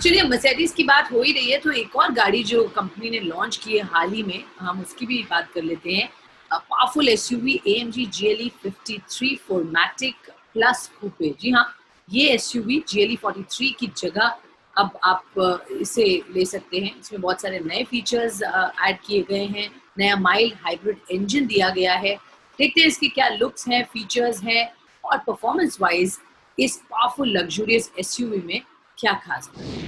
चलिए, मर्सिडीज की बात हो ही रही है तो एक और गाड़ी जो कंपनी ने लॉन्च की है हाल ही में, हम उसकी भी बात कर लेते हैं। Powerful SUV AMG GLE 53 4MATIC plus coupe. जी हाँ, ये एसयूवी GLE 43 की जगह अब आप इसे ले सकते हैं। इसमें बहुत सारे नए फीचर्स ऐड किए गए हैं, नया माइल्ड हाइब्रिड इंजन दिया गया है। देखते हैं इसकी क्या लुक्स हैं, फीचर्स हैं और परफॉर्मेंस वाइज इस पावरफुल लग्जूरियस एसयूवी में क्या खास बात है।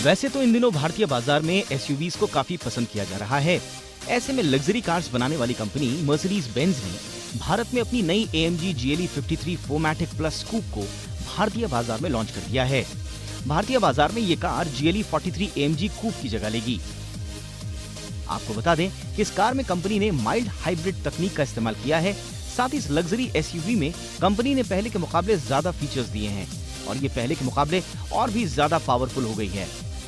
वैसे तो इन दिनों भारतीय बाजार में एसयूवीज को काफी पसंद किया जा रहा है। ऐसे में लग्जरी कार्स बनाने वाली कंपनी मर्सिडीज बेंज ने भारत में अपनी नई AMG GLE 53 4MATIC प्लस कूप को भारतीय बाजार में लॉन्च कर दिया है। भारतीय बाजार में ये कार GLE 43 AMG कूप की जगह लेगी। आपको बता दें कि इस कार में कंपनी ने माइल्ड हाइब्रिड तकनीक का इस्तेमाल किया है। साथ ही इस लग्जरी एसयूवी में कंपनी ने पहले के मुकाबले ज्यादा फीचर्स दिए हैं और ये पहले के मुकाबले और भी ज्यादा पावरफुल हो गई है।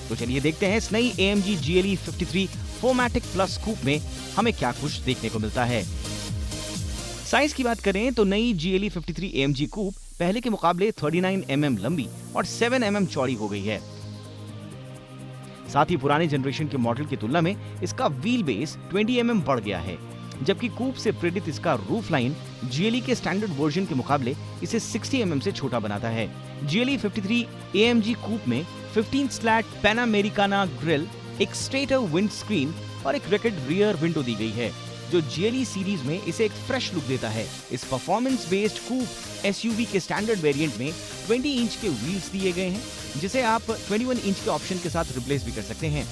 तो चलिए देखते हैं इस नई AMG GLE 53 4MATIC प्लस कूप में हमें क्या कुछ देखने को मिलता है। साइज की बात करें तो नई GLE 53 AMG कूप पहले के मुकाबले 39 mm लंबी और 7 mm चौड़ी हो गई है। साथ ही पुराने जनरेशन के मॉडल की तुलना में इसका व्हील बेस 20 mm बढ़ गया है, जबकि कूप से प्रेरित इसका रूफ लाइन GLE के स्टैंडर्ड वर्जन के मुकाबले इसे 60 mm से छोटा बनाता है। GLE 53 AMG कूप में 15 स्लैट पैनामेरिकाना ग्रिल, एक स्ट्रेटर विंड स्क्रीन और एक रैकेट रियर विंडो दी गई है, जो GLE सीरीज में इसे एक फ्रेश लुक देता है। इस परफॉर्मेंस बेस्ड कूप एसयूवी के स्टैंडर्ड वेरिएंट में 20 इंच के व्हील्स दिए गए हैं, जिसे आप 21 इंच के ऑप्शन के साथ रिप्लेस भी कर सकते हैं।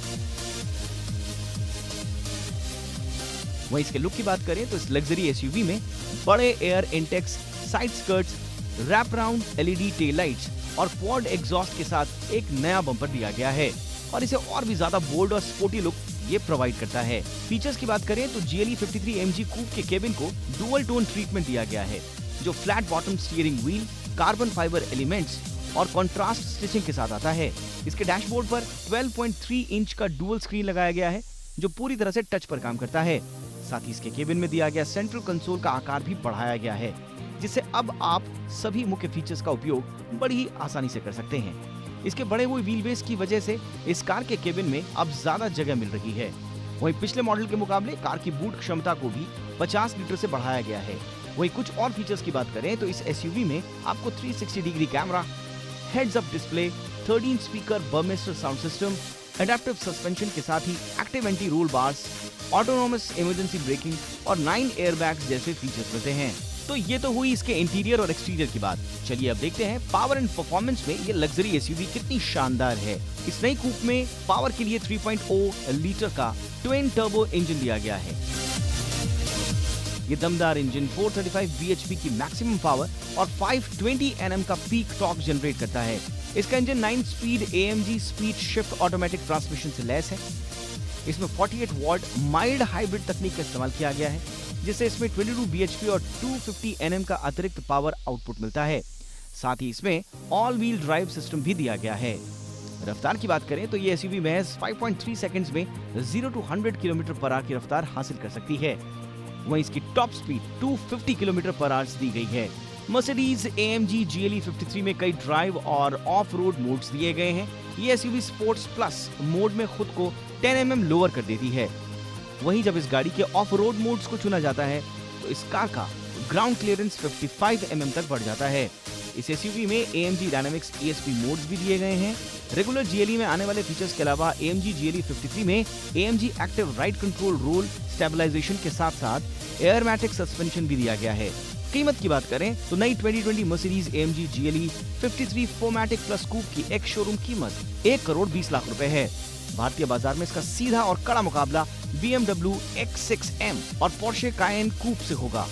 वहीं इसके लुक की बात करें तो इस लग्जरी एसयूवी में बड़े air intakes, side skirts, wrap round LED tail lights और क्वाड एग्जॉस्ट के साथ एक नया बम्पर दिया गया है और इसे और भी ज्यादा बोल्ड और स्पोर्टी लुक ये प्रोवाइड करता है। फीचर्स की बात करें तो GLE 53 AMG कूप के केबिन को डुअल टोन ट्रीटमेंट दिया गया है, जो flat bottom steering wheel, carbon fibre elements और कंट्रास्ट स्टिचिंग के साथ आता है। इसके डैशबोर्ड पर 12.3 इंच का डुअल स्क्रीन लगाया गया है, जो पूरी तरह से टच पर काम करता है। साथ ही इसके केबिन में दिया गया सेंट्रल कंसोल का आकार भी बढ़ाया गया है, जिससे अब आप सभी मुख्य फीचर्स का उपयोग बड़ी ही आसानी से कर सकते हैं। इसके बड़े हुए व्हील बेस की वजह से इस कार के केबिन में अब ज्यादा जगह मिल रही है। वहीं पिछले मॉडल के मुकाबले कार की बूट क्षमता को भी 50 लीटर से बढ़ाया गया है। वहीं कुछ और फीचर्स की बात करें तो इस एसयूवी में आपको 360 degree camera, heads up display, 13 speaker Burmester sound system, adaptive suspension के साथ ही active anti roll bars, autonomous emergency braking और 9 एयरबैग्स जैसे फीचर्स मिलते हैं। तो ये तो हुई इसके इंटीरियर और एक्सटीरियर की बात। चलिए अब देखते हैं पावर एंड परफॉर्मेंस में ये लग्जरी एसयूवी कितनी शानदार है। इस नई कूप में पावर के लिए 3.0 लीटर का ट्विन टर्बो इंजन दिया गया है। ये दमदार इंजन 435 bhp की मैक्सिमम पावर और 520 Nm का पीक टॉर्क जनरेट करता है। इसका engine 9 speed AMG speed shift automatic transmission से लैस है। इसमें 48 वॉट माइल्ड हाइब्रिड तकनीक का इस्तेमाल किया गया है, जिससे इसमें 22 bhp और 250 Nm का अतिरिक्त पावर आउटपुट मिलता है। साथ ही इसमें ऑल व्हील ड्राइव सिस्टम भी दिया गया है। रफ्तार की बात करें तो ये एसयूवी महज 5.3 सेकंड्स में 0 to 100 km/h की रफ्तार हासिल कर सकती है। वहीं इसकी टॉप स्पीड 250 km/h दी गई है। मर्सिडीज AMG GLE 53 में कई ड्राइव और ऑफ रोड मोड्स दिए गए हैं। ये एसयूवी स्पोर्ट्स प्लस मोड में खुद को 10 mm लोअर कर देती है। वहीं जब इस गाड़ी के ऑफ रोड मोड्स को चुना जाता है तो इस कार का ग्राउंड क्लियरेंस 55 mm तक बढ़ जाता है। इस एसयूवी में AMG डायनामिक्स ESP मोड्स भी दिए गए हैं। रेगुलर GLE में आने वाले फीचर्स के अलावा AMG GLE 53 में AMG active ride control roll stabilisation के साथ साथ एयरमैटिक सस्पेंशन भी दिया गया है। कीमत की बात करें तो नई 2020 Mercedes AMG GLE 53 4MATIC plus coupe की एक शोरूम कीमत 1 करोड़ 20 लाख रुपए है। भारतीय बाजार में इसका सीधा और कड़ा मुकाबला BMW X6M और पोर्शे कायन कूप से होगा।